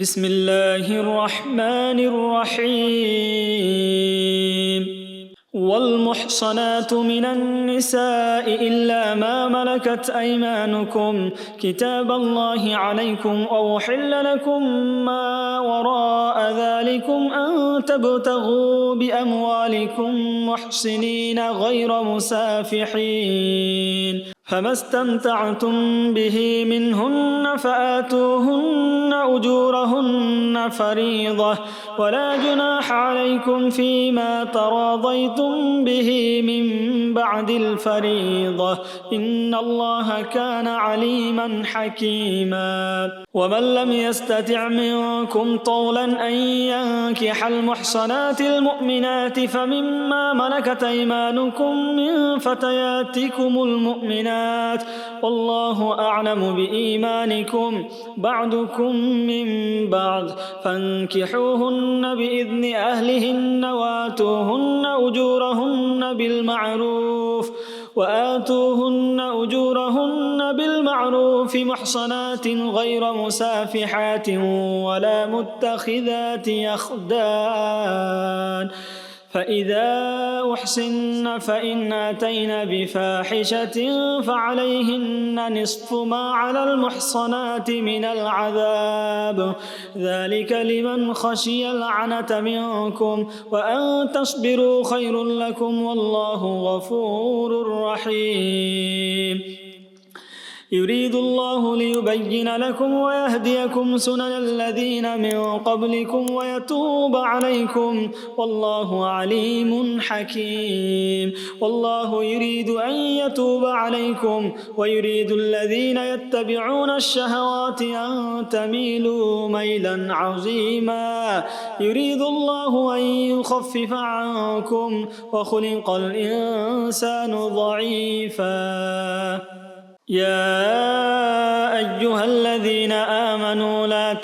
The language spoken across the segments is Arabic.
بسم الله الرحمن الرحيم والمحصنات من النساء إلا ما ملكت أيمانكم كتاب الله عليكم أو حل لكم ما وراء ذلكم أن تبتغوا بأموالكم محصنين غير مسافحين فما استمتعتم به منهن فآتوهن أجورهن فريضة ولا جناح عليكم فيما تراضيتم به من بعد الفريضة إن الله كان عليما حكيما ومن لم يستطع منكم طولا أن ينكح المحصنات المؤمنات فمما ملكت أيمانكم من فتياتكم المؤمنات والله أعلم بإيمانكم بعضكم من بعض فانكحوهن بإذن أهلهن وآتوهن أجورهن بالمعروف محصنات غير مسافحات ولا متخذات أخدان فإذا أحصن فإن أتين بفاحشة فعليهن نصف ما على المحصنات من العذاب ذلك لمن خشي العنة منكم وأن تصبروا خير لكم والله غفور رحيم يريد الله ليبين لكم ويهديكم سنن الذين من قبلكم ويتوب عليكم والله عليم حكيم والله يريد أن يتوب عليكم ويريد الذين يتبعون الشهوات أن تميلوا ميلا عظيما يريد الله أن يخفف عنكم وخلق الإنسان ضعيفا يا أيها الذين آمنوا لا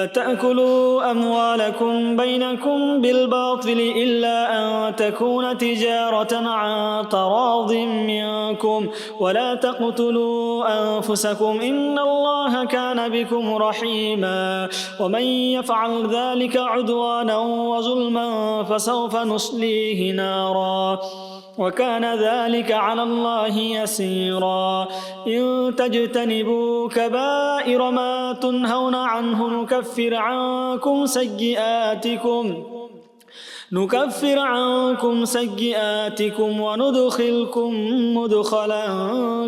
تأكلوا أموالكم بينكم بالباطل إلا أن تكون تجارة عن تراض منكم ولا تقتلوا أنفسكم إن الله كان بكم رحيما ومن يفعل ذلك عدوانا وظلما فسوف نصليه نارا وكان ذلك على الله يسيرا إن تجتنبوا كبائر ما تنهون عنه نكفر عنكم سيئاتكم وندخلكم مدخلا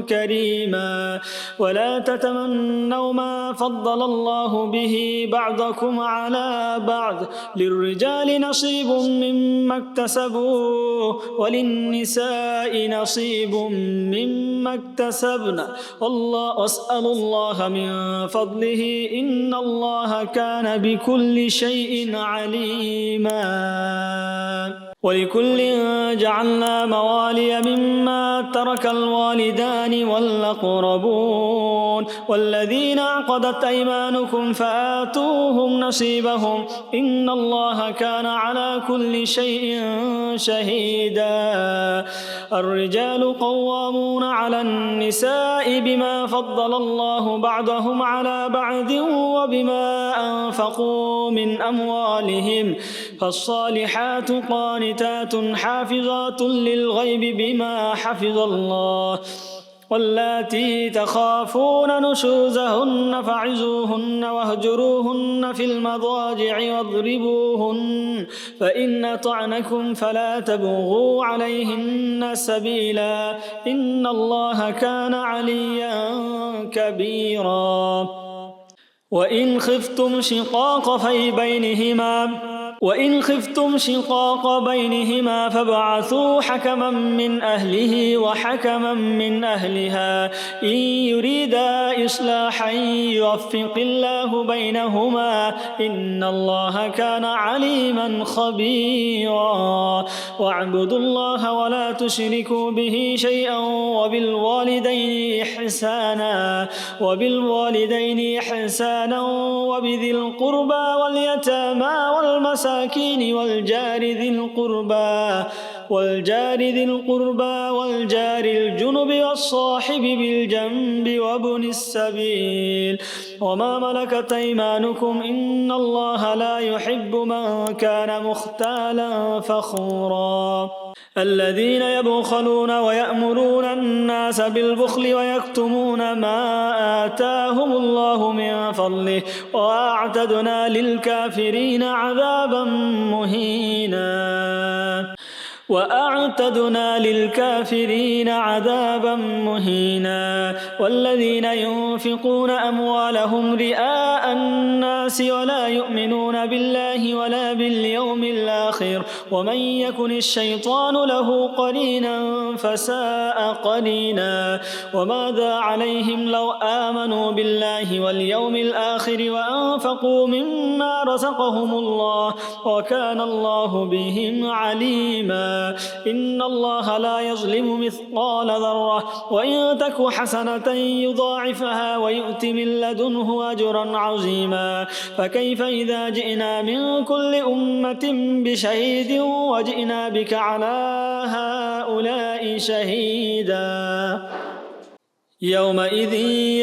كريما ولا تتمنوا ما فضل الله به بعضكم على بعض للرجال نصيب مما اكتسبوا وللنساء نصيب مما اكتسبن واسألوا الله من فضله إن الله كان بكل شيء عليما ولكل جعلنا موالي مما ترك الوالدان والأقربون والذين عقدت أيمانكم فآتوهم نصيبهم إن الله كان على كل شيء شهيدا الرجال قوامون على النساء بما فضل الله بعضهم على بعض وبما أنفقوا من أموالهم فالصالحات قانتات حافظات للغيب بما حفظ الله واللاتي تخافون نشوزهن فعظوهن واهجروهن في المضاجع واضربوهن فإن أطعنكم فلا تبغوا عليهن سبيلا إن الله كان عليا كبيرا وإن خفتم شقاق بينهما فابعثوا حكما من أهله وحكما من أهلها إن يريدا إصلاحا يوفق الله بينهما إن الله كان عليما خبيرا واعبدوا الله ولا تشركوا به شيئا وبالوالدين إحسانا وبذي القربى واليتامى والمساكين والجار ذي القربى والجار ذي القربى والجار الجنب والصاحب بالجنب وابن السبيل وما ملكت أيمانكم إن الله لا يحب من كان مختالا فخورا الذين يبخلون ويأمرون الناس بالبخل ويكتمون ما آتاهم الله من فضله وأعتدنا للكافرين عذابا مهينا والذين ينفقون أموالهم رئاء الناس ولا يؤمنون بالله ولا باليوم الآخر ومن يكن الشيطان له قرينا فساء قرينا وماذا عليهم لو آمنوا بالله واليوم الآخر وأنفقوا مما رزقهم الله وكان الله بهم عليما إن الله لا يظلم مثقال ذرة وإن تك حسنة يضاعفها ويؤت من لدنه أجرا عظيما فكيف إذا جئنا من كل أمة بشهيد وجئنا بك على هؤلاء شهيدا يومئذ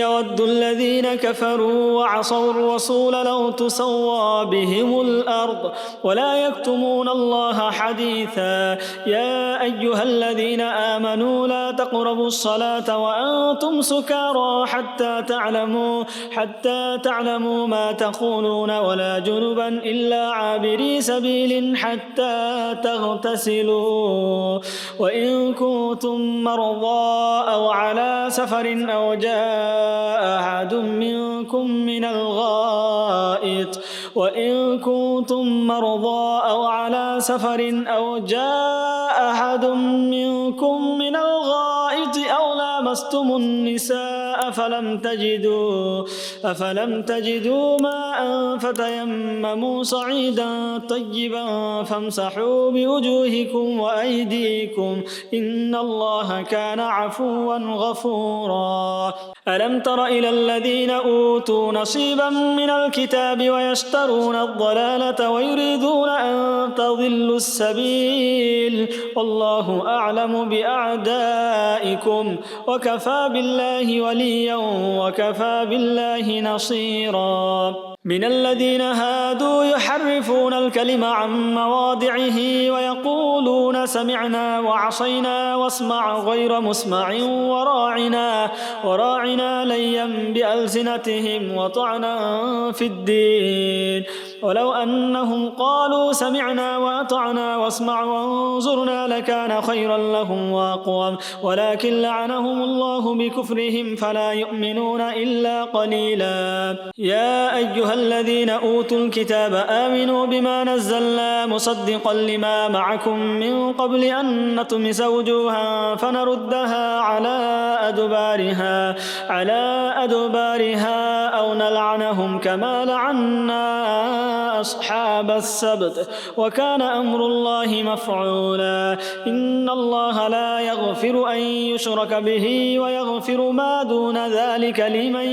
يود الذين كفروا وعصوا الرسول لو تسوى بهم الأرض ولا يكتمون الله حديثا يا أيها الذين آمنوا لا تقربوا الصلاة وأنتم سكارى حتى تعلموا ما تقولون ولا جنبا إلا عابري سبيل حتى تغتسلوا وإن كنتم مرضى أو على سفر أو جاء أحد منكم من الغائط أو لامستم النساء أفلم تجدوا ماء فتيمموا صعيدا طيبا فامسحوا بوجوهكم وأيديكم إن الله كان عفوا غفورا ألم تر إلى الذين أوتوا نصيبا من الكتاب ويشترون الضلالة ويريدون أن تضلوا السبيل والله أعلم بأعدائكم وكفى بالله وليا وكفى بالله نصيرا من الذين هادوا يحرفون الكلم عن مواضعه ويقولون سمعنا وعصينا واسمع غير مسمع وراعنا ليا بألسنتهم وطعنا في الدين ولو أنهم قالوا سمعنا وأطعنا واسمع وانظرنا لكان خيرا لهم وأقوم ولكن لعنهم الله بكفرهم فلا يؤمنون إلا قليلا يا أيها الذين أوتوا الكتاب آمنوا بما نزلنا مصدقا لما معكم من قبل أن نطمس وجوها فنردها على أدبارها أو نلعنهم كما لعنا أصحاب السبت وكان أمر الله مفعولا إن الله لا يغفر أن يشرك به ويغفر ما دون ذلك لمن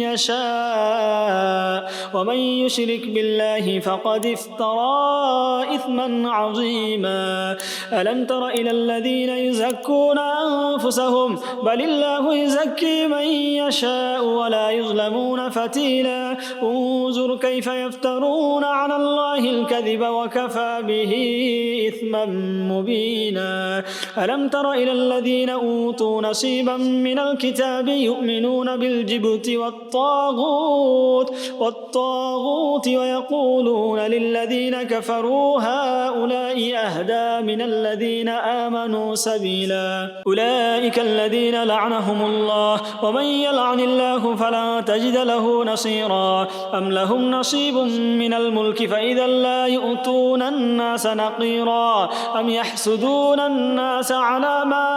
يشاء ومن يشرك بالله فقد افترى إثما عظيما ألم تر إلى الذين يزكون أنفسهم بل الله يزكي من يشاء ولا يظلمون فتيلا انظر كيف يفترون على الله الكذب وكفى به إثما مبينا ألم تر إلى الذين أوتوا نصيبا من الكتاب يؤمنون بالجبت والطاغوت ويقولون للذين كفروا هؤلاء أهدى من الذين آمنوا سبيلا أولئك الذين لعنهم الله ومن يلعن الله فلا تجد له نصيرا أم لهم نصيب من الملك فإذا لا يؤتون الناس نقيرا أم يحسدون الناس على ما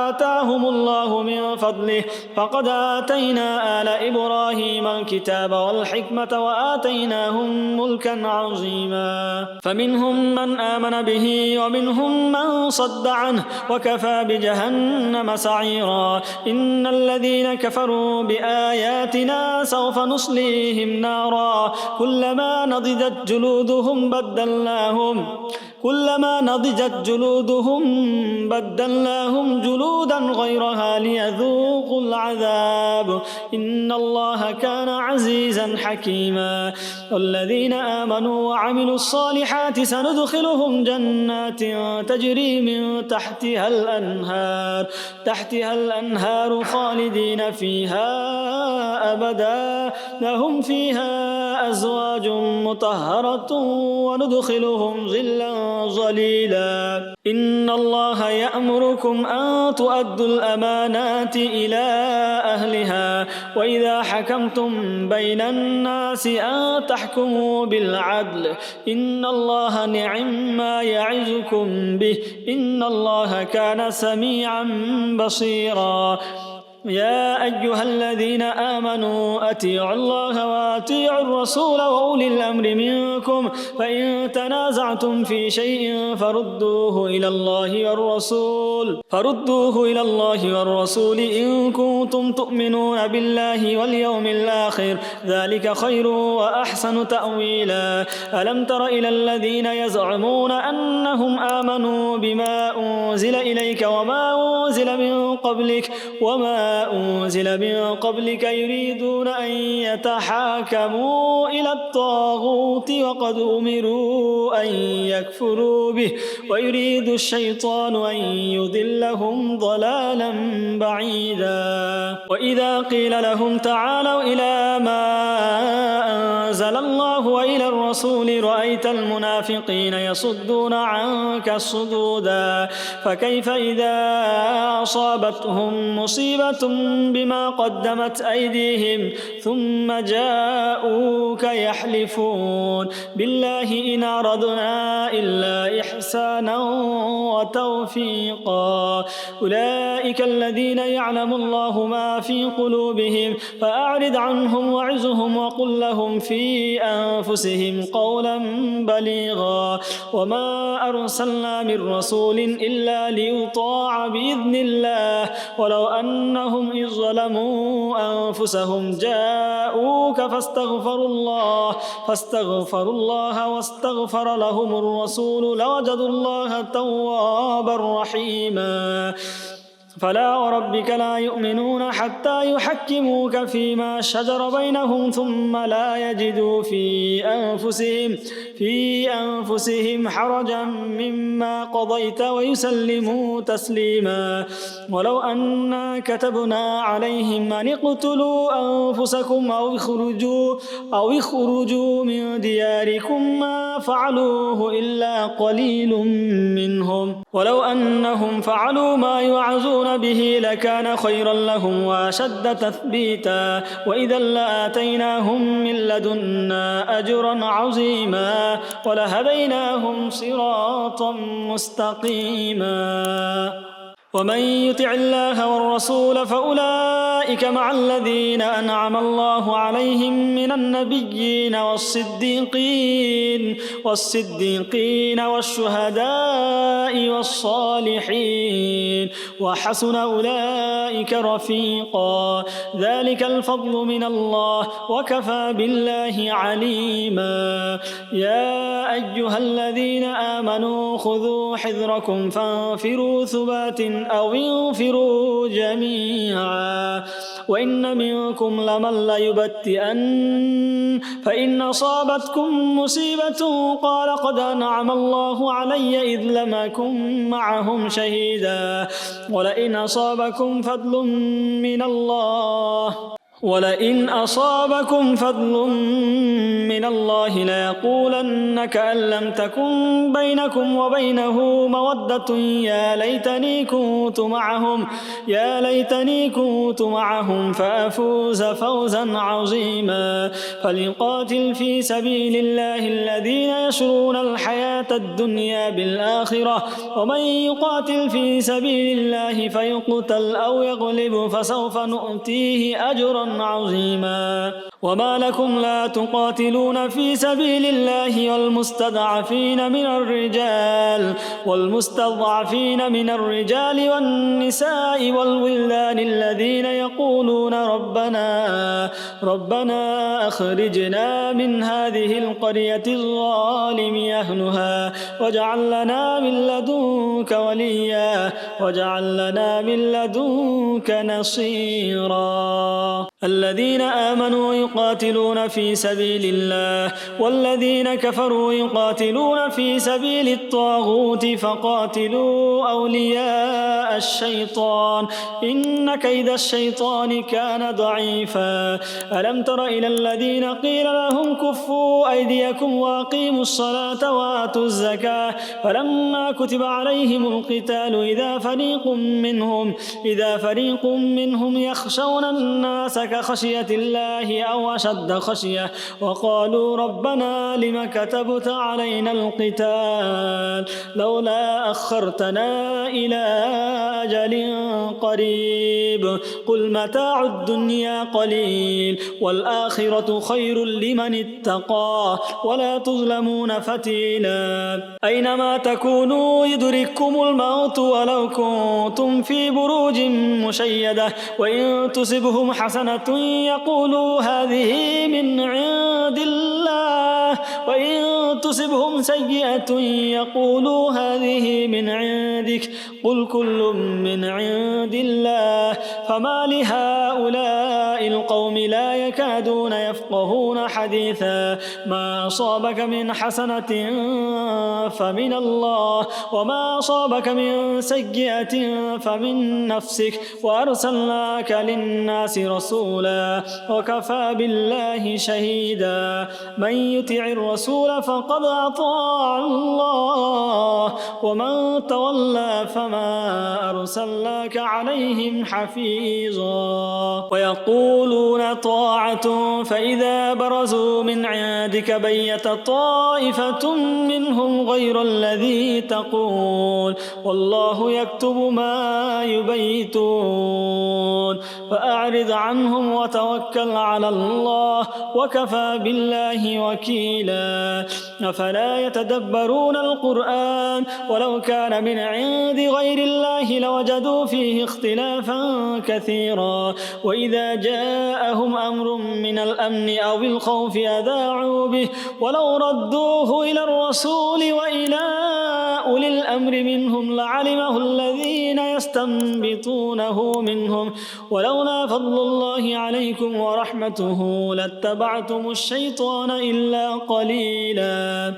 آتاهم الله من فضله فقد آتينا آل إبراهيم الكتاب والحكمة والحكمة وآتيناهم ملكا عظيما فمنهم من آمن به ومنهم من صد عنه وكفى بجهنم سعيرا إن الذين كفروا بآياتنا سوف نصليهم نارا كلما نضجت جلودهم بدلناهم جلودا غيرها ليذوقوا العذاب إن الله كان عزيزا حكيما والذين آمنوا وعملوا الصالحات سندخلهم جنات تجري من تحتها الأنهار خالدين فيها أبدا لهم فيها أزواج مطهرة وندخلهم ظلا ظليلا إن الله يأمركم أن تؤدوا الأمانات إلى أهلها وإذا حكمتم بين الناس أن تحكموا بالعدل إن الله نعم ما يعظكم به إن الله كان سميعا بصيرا يا أيها الذين آمنوا أطيعوا الله وأطيعوا الرسول وأولي الأمر منكم فإن تنازعتم في شيء فردوه إلى الله والرسول إن كنتم تؤمنون بالله واليوم الآخر ذلك خير وأحسن تأويلا ألم تر إلى الذين يزعمون أنهم آمنوا بما أنزل إليك وما أنزل من قبلك يريدون أن يتحاكموا إلى الطاغوت وقد أمروا أن يكفروا به ويريد الشيطان أن يضلهم ضلالا بعيدا وإذا قيل لهم تعالوا إلى ما أنزل الله وإلى الرسول رأيت المنافقين يصدون عنك صدودا فكيف إذا أصابتهم مصيبة بما قدمت أيديهم ثم جاءوك يحلفون بالله إن أردنا إلا إحسانا وتوفيقا أولئك الذين يعلم الله ما في قلوبهم فأعرض عنهم وعظهم وقل لهم في أنفسهم قولا بليغا وما أرسلنا من رسول إلا ليطاع بإذن الله ولو أنهم إذ ظلموا أنفسهم جاءوك فاستغفروا الله واستغفر لهم الرسول لوجدوا الله توابا رحيما فلا وربك لا يؤمنون حتى يحكموك فيما شجر بينهم ثم لا يجدوا في أنفسهم حرجا مما قضيت ويسلموا تسليما ولو أنا كتبنا عليهم أن اقتلوا أنفسكم أو اخرجوا من دياركم ما فعلوه إلا قليل منهم ولو أنهم فعلوا ما يوعظون به لكان خيرا لهم وأشد تثبيتا وإذا لآتيناهم من لدنا أجرا عظيما ولهديناهم صراطا مستقيما ومن يطع الله والرسول فأولئك مع الذين أنعم الله عليهم من النبيين والصديقين والشهداء والصالحين وحسن أولئك رفيقا ذلك الفضل من الله وكفى بالله عليما يا أيها الذين آمنوا خذوا حذركم فانفروا ثبات أو انفروا جميعا وإن منكم لمن ليبتئن فإن أصابتكم مصيبة قال قد أنعم الله علي إذ لم أكن معهم شهيدا ولئن أصابكم فضل من الله ليقولن كأن لم تكن بينكم وبينه مودة يا ليتني كنت معهم فأفوز فوزا عظيما فليقاتل في سبيل الله الذين يشرون الحياة الدنيا بالآخرة ومن يقاتل في سبيل الله فيقتل أو يغلب فسوف نؤتيه أجرا أجرا عظيما. وما لكم لا تقاتلون في سبيل الله والمستضعفين من الرجال والنساء والولدان الذين يقولون ربنا أخرجنا من هذه القرية الظالم أهلها واجعل لنا من لدنك وليا واجعل لنا من لدنك نصيرا. الذين آمنوا يقاتلون في سبيل الله والذين كفروا يقاتلون في سبيل الطاغوت فقاتلوا أولياء الشيطان إن كيد الشيطان كان ضعيفا. ألم تر إلى الذين قيل لهم كفوا أيديكم وأقيموا الصلاة وآتوا الزكاة فلما كتب عليهم القتال إذا فريق منهم يخشون الناس كخشية الله أو أشد خشية وقالوا ربنا لم كتبت علينا القتال لولا أخرتنا إلى أجل قريب قل متاع الدنيا قليل والآخرة خير لمن اتقى ولا تظلمون فتيلا. أينما تكونوا يدرككم الموت ولو كنتم في بروج مشيدة وإن تصبهم حسنة يقولوا هذه من عند الله وإن تصبهم سيئة يقولوا هذه من عندك قل كل من عند الله فما لهؤلاء القوم لا يكادون يفقهون حديثا. ما أصابك من حسنة فمن الله وما أصابك من سيئة فمن نفسك وأرسلناك للناس رسولا وكفى بالله شهيدا. من يطع الرسول فقد أطاع الله ومن تولى فما أرسلناك عليهم حفيظا. ويقولون طاعة فإذا برزوا من عندك بيت طائفة منهم غير الذي تقول والله يكتب ما يبيتون فأعرض عنهم وتوكل على الله وكفى بالله وكيلا. أفلا يتدبرون القرآن ولو كان من عند غير الله لوجدوا فيه اختلافا كثيرا وإذا جاءهم أمر من الأمن أو الخوف أذاعوا به ولو ردوه إلى الرسول وإلى أولي الأمر منهم لعلمه الذين يستنبطونه منهم ولولا فضل الله عليكم ورحمته لاتبعتم الشيطان إلا قليلا.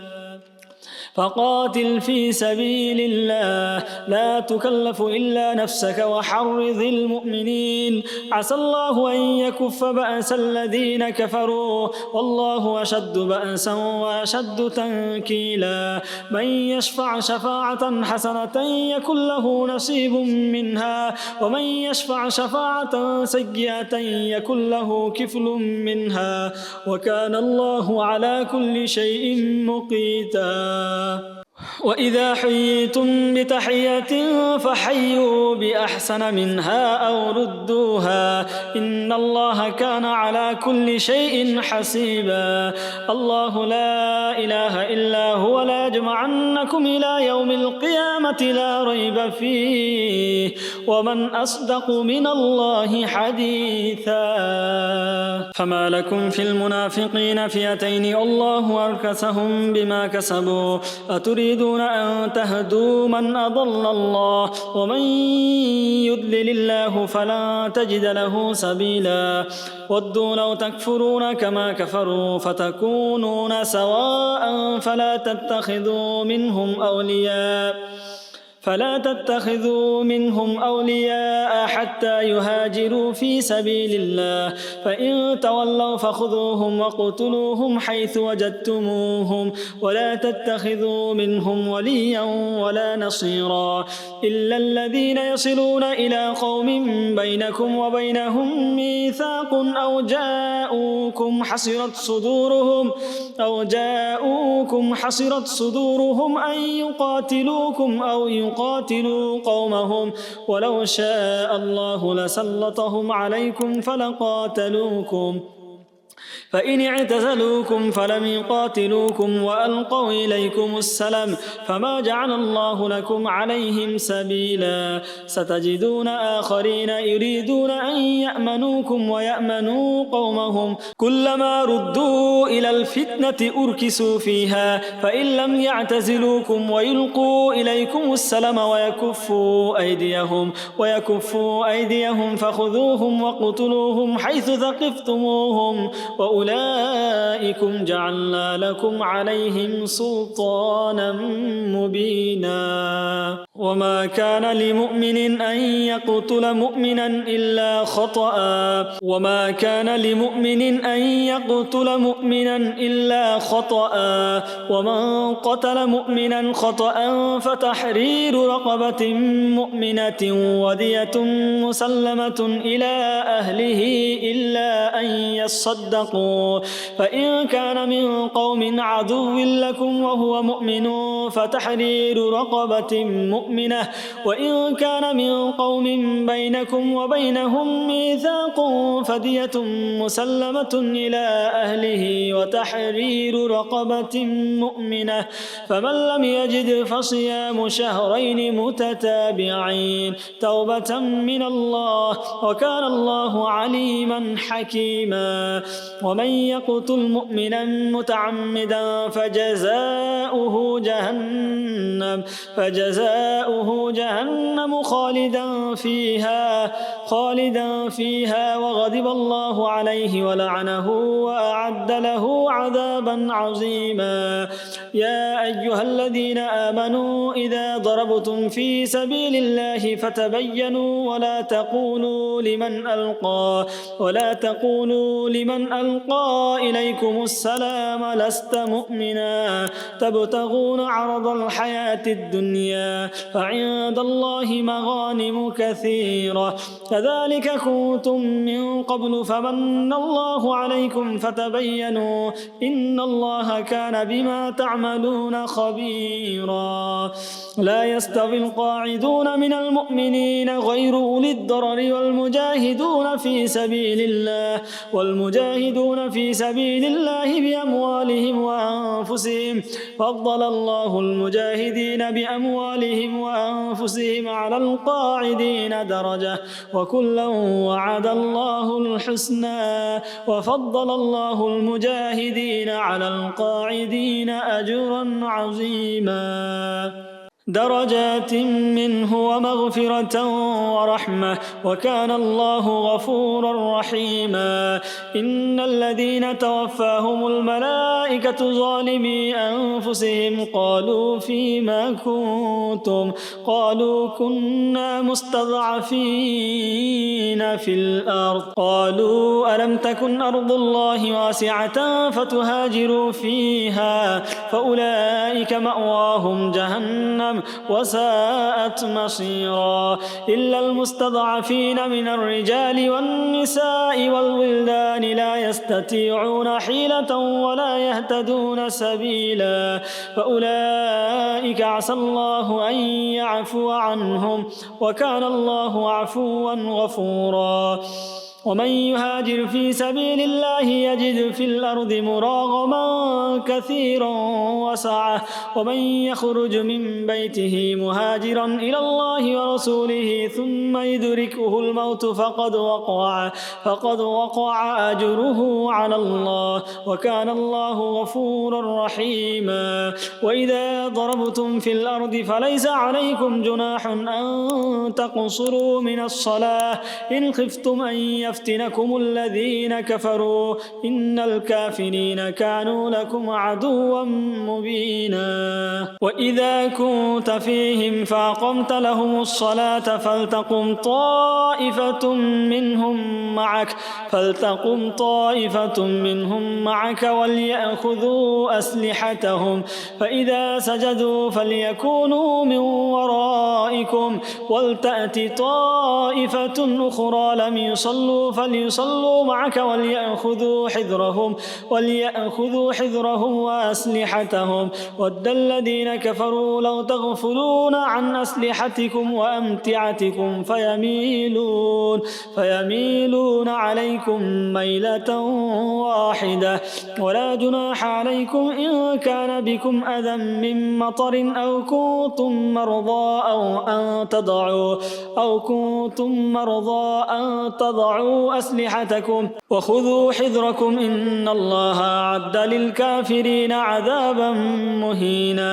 فقاتل في سبيل الله لا تكلف إلا نفسك وحرض المؤمنين عسى الله أن يكف بأس الذين كفروا والله أشد بأسا وأشد تنكيلا. من يشفع شفاعة حسنة يكن له نصيب منها ومن يشفع شفاعة سيئة يكن له كفل منها وكان الله على كل شيء مقيتا. وإذا حييتم بتحية فحيوا بأحسن منها أو ردوها إن الله كان على كل شيء حسيبا. الله لا إله إلا هو لا يجمعنكم إلى يوم القيامة لا ريب فيه ومن أصدق من الله حديثا. فما لكم في المنافقين فئتين الله أركسهم بما كسبوا أتريدون أن تهدوا من أضل الله ومن يضلل الله فلا تجد له سبيلا. ودوا لو تكفرون كما كفروا فتكونون سواء فلا تتخذوا منهم أولياء حتى يهاجروا في سبيل الله فإن تولوا فخذوهم وقتلوهم حيث وجدتموهم ولا تتخذوا منهم وليا ولا نصيرا إلا الذين يصلون إلى قوم بينكم وبينهم ميثاق أو جاءوكم حصرت صدورهم أن يقاتلوكم أو يقاتلوا قومهم ولو شاء الله لسلطهم عليكم فلقاتلوكم فإن اعتزلوكم فلم يقاتلوكم وألقوا إليكم السلم فما جعل الله لكم عليهم سبيلا ستجدون آخرين يريدون أن يأمنوكم ويأمنوا قومهم كلما ردوا إلى الفتنة أركسوا فيها فإن لم يعتزلوكم ويلقوا إليكم السلم ويكفوا أيديهم فخذوهم وقتلوهم حيث ثقفتموهم وأولئكم جعلنا لكم عليهم سلطانا مبينا وما كان لمؤمن أن يقتل مؤمنا إلا خطأ ومن قتل مؤمنا خطأ فتحرير رقبة مؤمنة ودية مسلمة إلى أهله إلا أن يصدقوا فإن كان من قوم عدو لكم وهو مؤمن فتحرير رقبة مؤمنة وإن كان من قوم بينكم وبينهم ميثاق فدية مسلمة إلى أهله وتحرير رقبة مؤمنة فمن لم يجد فصيام شهرين متتابعين توبة من الله وكان الله عليما حكيما ومن يقتل مؤمنا متعمدا فجزاؤه جهنم خالدا فيها وغضب الله عليه ولعنه وأعد له عذابا عظيما يا أيها الذين آمنوا إذا ضربتم في سبيل الله فتبينوا ولا تقولوا لمن ألقى إليكم السلام لست مؤمنا تبتغون عرض الحياة الدنيا فعند الله مغانم كثيرة كذلك كنتم من قبل فمن الله عليكم فتبينوا إن الله كان بما تعملون خبيرا لا يستوي القاعدون من المؤمنين غير أولي الضرر والمجاهدون في سبيل الله بأموالهم وأنفسهم فضل الله المجاهدين بأموالهم وأنفسهم على القاعدين درجة وكلا وعد الله الحسنى وفضل الله المجاهدين على القاعدين أجرا عظيما درجات منه ومغفرة ورحمة وكان الله غفورا رحيما إن الذين توفاهم الملائكة ظالمي أنفسهم قالوا فيما كنتم قالوا كنا مستضعفين في الأرض قالوا ألم تكن أرض الله واسعة فتهاجروا فيها فأولئك مأواهم جهنم وساءت مصيرا إلا المستضعفين من الرجال والنساء والولدان لا يستطيعون حيلة ولا يهتدون سبيلا فأولئك عسى الله أن يعفو عنهم وكان الله عفوا غفورا ومن يهاجر في سبيل الله يجد في الأرض مراغما كثيرا وسعة ومن يخرج من بيته مهاجرا إلى الله ورسوله ثم يدركه الموت فقد وقع أجره على الله وكان الله غفورا رحيما وإذا ضربتم في الأرض فليس عليكم جناح أن تقصروا من الصلاة إن خفتم أن يفتنكم الذين كفروا إن الكافرين كانوا لكم عدوا مبينا وإذا كنت فيهم فأقمت لهم الصلاة فلتقم طائفة منهم معك وليأخذوا أسلحتهم فإذا سجدوا فليكونوا من ورائكم ولتأت طائفة أخرى لم يصلوا فليصلوا معك وليأخذوا حذرهم وأسلحتهم ود الذين كفروا لو تغفلون عن أسلحتكم وأمتعتكم فيميلون عليكم ميلة واحدة ولا جناح عليكم إن كان بكم أذى من مطر أو كنتم مرضى أن تضعوا أسلحتكم وخذوا حذركم إن الله أعد للكافرين عذابا مهينا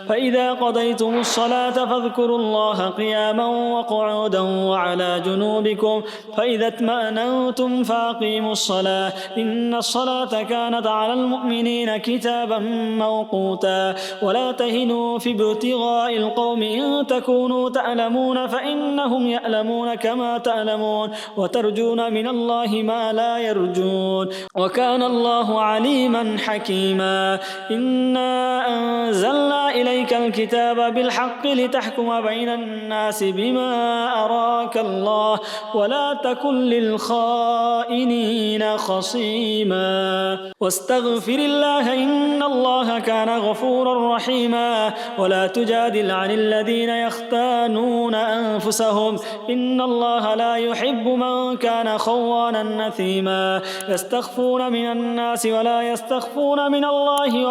فإذا قضيتم الصلاة فاذكروا الله قياما وقعودا وعلى جنوبكم فإذا اطمأننتم فأقيموا الصلاة إن الصلاة كانت على المؤمنين كتابا موقوتا ولا تهنوا في ابتغاء القوم إن تكونوا تألمون فإنهم يألمون كما تألمون وترجون من الله ما لا يرجون وكان الله عليما حكيما إنا أنزلنا إليك الكتاب بالحق لتحكم بين الناس بما أراك الله ولا تكن للخائنين خصيما واستغفر الله إن الله كان غفورا رحيما ولا تجادل عن الذين يختانون أنفسهم إن الله لا يحب من كان خوانا نثيما يستخفون من الناس ولا يستخفون من الله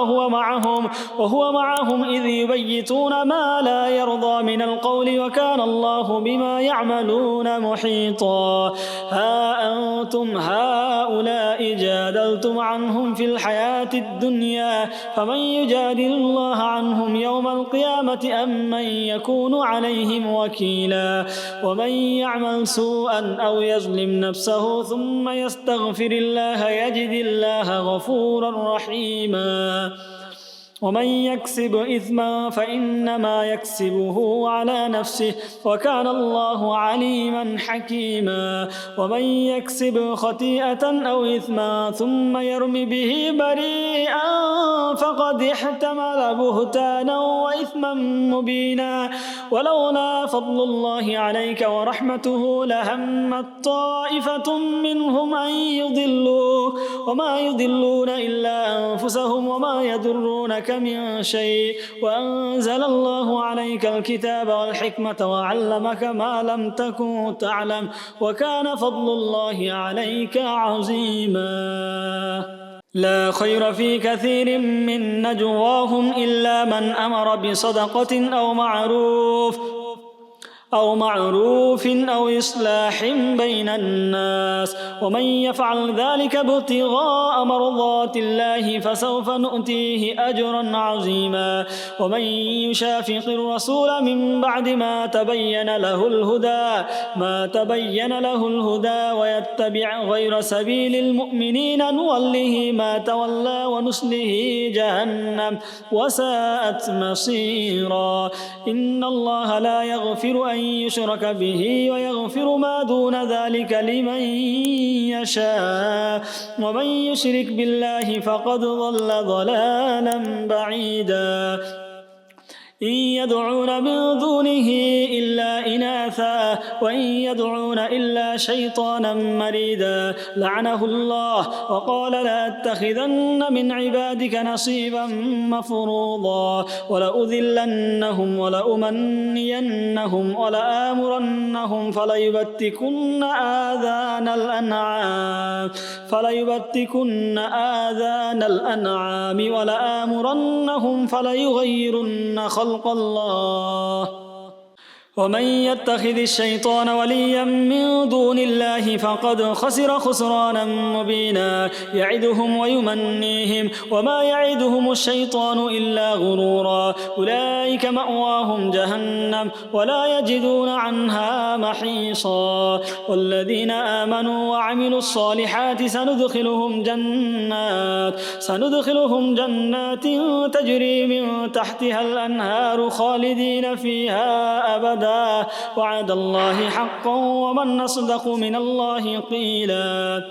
وهو معهم إذ يبيتون ما لا يرضى من القول وكان الله بما يعملون محيطا ها أنتم هؤلاء جادلتم عنهم في الحياة الدنيا فمن يجادل الله عنهم يوم القيامة أم من يكون عليهم وكيلا ومن يعمل سوءا أو يظلم نفسه ثم يستغفر الله يجد الله غفورا رحيما ومن يكسب إثما فإنما يكسبه على نفسه وكان الله عليما حكيما ومن يكسب خطيئة أو إثما ثم يرم به بريئا فقد احتمل بهتانا وإثما مبينا ولولا فضل الله عليك ورحمته لهمت طائفة منهم أن يضلوك وما يضلون إلا أنفسهم وما يضرونك من شيء وأنزل الله عليك الكتاب والحكمة وعلمك ما لم تكن تعلم وكان فضل الله عليك عظيما لا خير في كثير من نجواهم إلا من أمر بصدقة أو معروف أو إصلاح بين الناس ومن يفعل ذلك ابتغاء مرضات الله فسوف نؤتيه أجرا عظيما ومن يشاقق الرسول من بعد ما تبين له الهدى ويتبع غير سبيل المؤمنين نوله ما تولى ونصله جهنم وساءت مصيرا إن الله لا يغفر أن يشرك به ويغفر ما دون ذلك لمن يشاء ومن يشرك بالله فقد ضل ضلالا بعيدا إن يدعون من دونه إلا إناثا وإن يدعون إلا شيطانا مريدا لعنه الله وقال لأتخذن من عبادك نصيبا مفروضا ولأذلنهم ولأمنينهم ولآمرنهم فليبتكن آذان الأنعام ولآمرنهم فليغيرن خلق الله ومن يتخذ الشيطان وليا من دون الله فقد خسر خسرانا مبينا يعدهم ويمنيهم وما يعدهم الشيطان إلا غرورا أولئك مأواهم جهنم ولا يجدون عنها محيصا والذين آمنوا وعملوا الصالحات سندخلهم جنات تجري من تحتها الأنهار خالدين فيها أبدا وعد الله حقا ومن أصدق من الله قيلا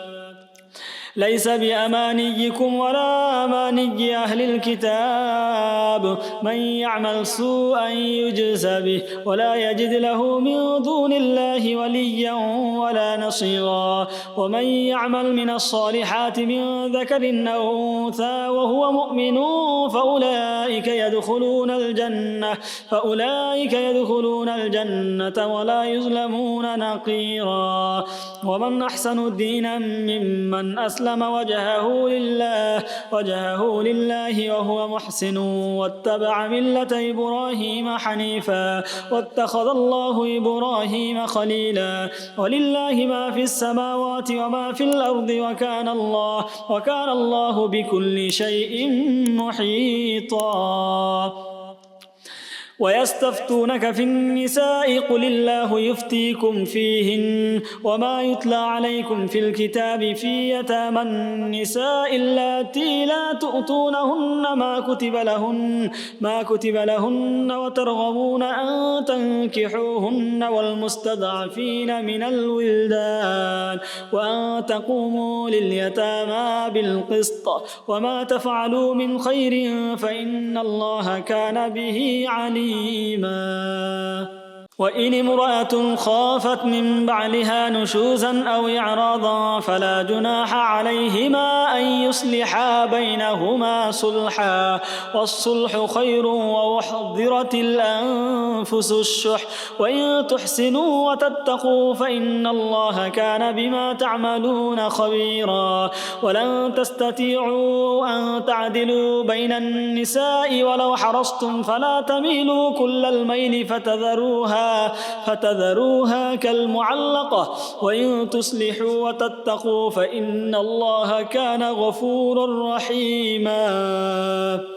ليس بأمانيكم ولا أماني أهل الكتاب، من يعمل سوءا يجز به ولا يجد له من دون الله وليا ولا نصيرا. ومن يعمل من الصالحات من ذكر أو أنثى وهو مؤمن فأولئك يدخلون الجنة ولا يظلمون نقيرا. ومن أحسن دينا ممن أسلم وجهه لله وهو محسن واتبع ملة إبراهيم حنيفا واتخذ الله إبراهيم خليلا. ولله ما في السماوات وما في الأرض وكان الله بكل شيء محيطا. ويستفتونك في النساء قل الله يفتيكم فيهن وما يتلى عليكم في الكتاب في يتامى النساء اللاتي لا تؤتونهن ما كتب لهن وترغبون أن تنكحوهن والمستضعفين من الولدان وأن تقوموا لليتامى بالقسط وما تفعلوا من خير فإن الله كان به عليما. وإن امرأة خافت من بعلها نشوزا أو إعراضا فلا جناح عليهما أن يصلحا بينهما صلحا والصلح خير وأحضرت الأنفس الشح وإن تحسنوا وتتقوا فإن الله كان بما تعملون خبيرا. ولن تستطيعوا أن تعدلوا بين النساء ولو حرصتم فلا تميلوا كل الميل فتذروها كالمعلقة وإن تصلحوا وتتقوا فإن الله كان غفورا رحيما.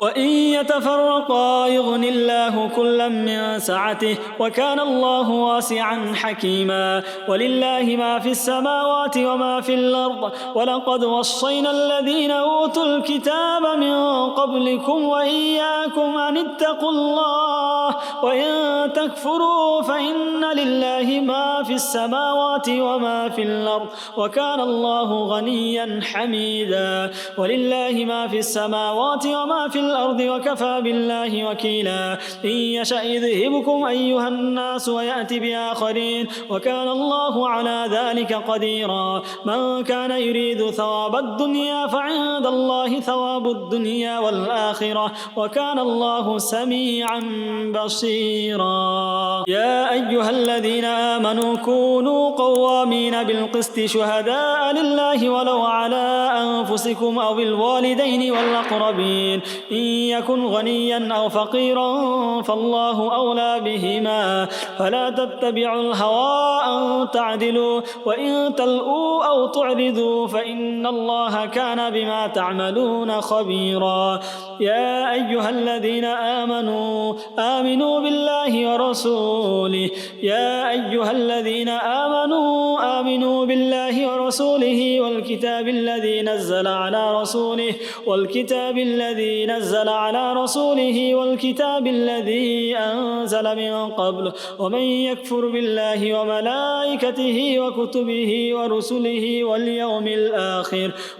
وإن يتفرقا يغن الله كلا من سعته وكان الله واسعا حكيما. ولله ما في السماوات وما في الأرض ولقد وصينا الذين أوتوا الكتاب من قبلكم وإياكم أن اتقوا الله وإن تكفروا فإن لله ما في السماوات وما في الأرض وكان الله غنيا حميدا. ولله ما في السماوات وما في الأرض وكفى بالله وكيلا. إن يشأ يذهبكم أيها الناس ويأتي بآخرين وكان الله على ذلك قديرا. من كان يريد ثواب الدنيا فعند الله ثواب الدنيا والآخرة وكان الله سميعا بصيرا. يا أيها الذين آمنوا كونوا قوامين بالقسط شهداء لله ولو على أنفسكم أو الوالدين والأقربين إن يكن غنيا أو فقيرا فالله أولى بهما فلا تتبعوا الهوى أن تعدلوا وإن تلؤوا أو تعرضوا فإن الله كان بما تعملون خبيرا. يا أيها الذين آمنوا بالله ورسوله آمنوا بالله ورسوله والكتاب الذي نزل على رسوله والكتاب الذي أنزل من قبل ومن يكفر بالله وملائكته وكتبه ورسله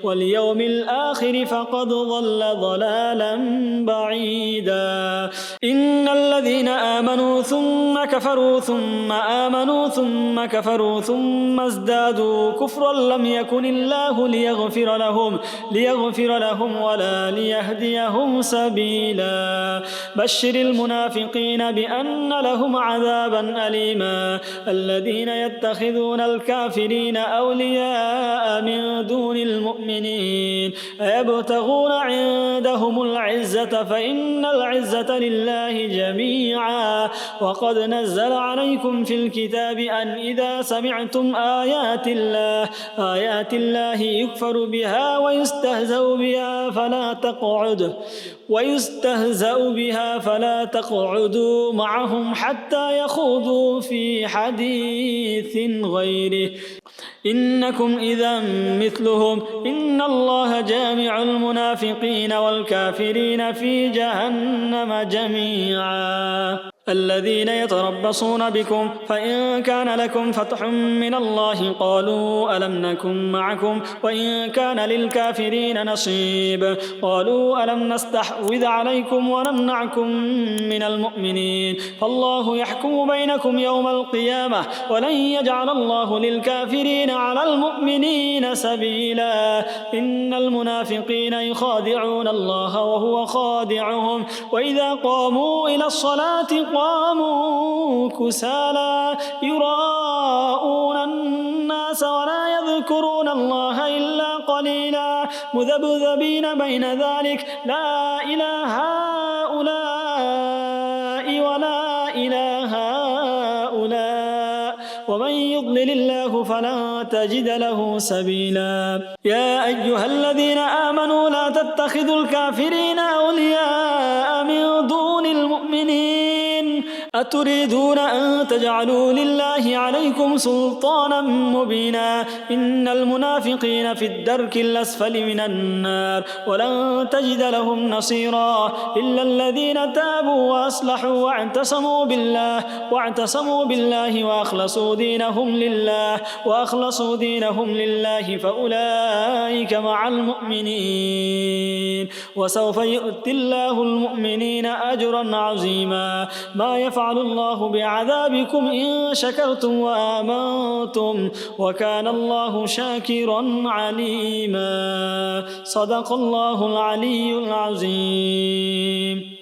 واليوم الآخر فقد ضل ضلالا بعيدا. إن الذين آمنوا ثم كفروا ثم آمنوا ثم كفروا ثم ازدادوا كفرا لم يكن الله ليغفر لهم ولا ليهديهم سبيلا. بشر المنافقين بأن لهم عذابا أليما. الذين يتخذون الكافرين أولياء من دون المؤمنين أيبتغون عندهم العزة فإن العزة لله جميعا. وقد نزل عليكم في الكتاب أن إذا سمعتم آيات الله يكفر بها ويستهزأ بها فلا تقعدوا معهم حتى يخوضوا في حديث غيره إنكم إذا مثلهم إن الله جامع المنافقين والكافرين في جهنم جميعا. الذين يتربصون بكم فإن كان لكم فتح من الله قالوا ألم نكن معكم وإن كان للكافرين نصيب قالوا ألم نستحوذ عليكم ونمنعكم من المؤمنين فالله يحكم بينكم يوم القيامة ولن يجعل الله للكافرين على المؤمنين سبيلا إن المنافقين يخادعون الله وهو خادعهم وإذا قاموا إلى الصلاة قاموا كسالى يراءون الناس ولا يذكرون الله إلا قليلا مذبذبين بين ذلك لا إله هؤلاء ولا إله هؤلاء ومن يضلل الله فلن تجد له سبيلا يا أيها الذين آمنوا لا تتخذوا الكافرين أولياء من دون المؤمنين أتريدون أن تجعلوا لله عليكم سلطانا مبينا إن المنافقين في الدرك الأسفل من النار ولن تجد لهم نصيرا إلا الذين تابوا وأصلحوا واعتصموا بالله وأخلصوا دينهم لله فأولئك مع المؤمنين وسوف يؤتي الله المؤمنين أجرا عظيما ما يفعل الله بعذابكم إن شكرتم وآمنتم وكان الله شاكرا عليما صدق الله العلي العظيم.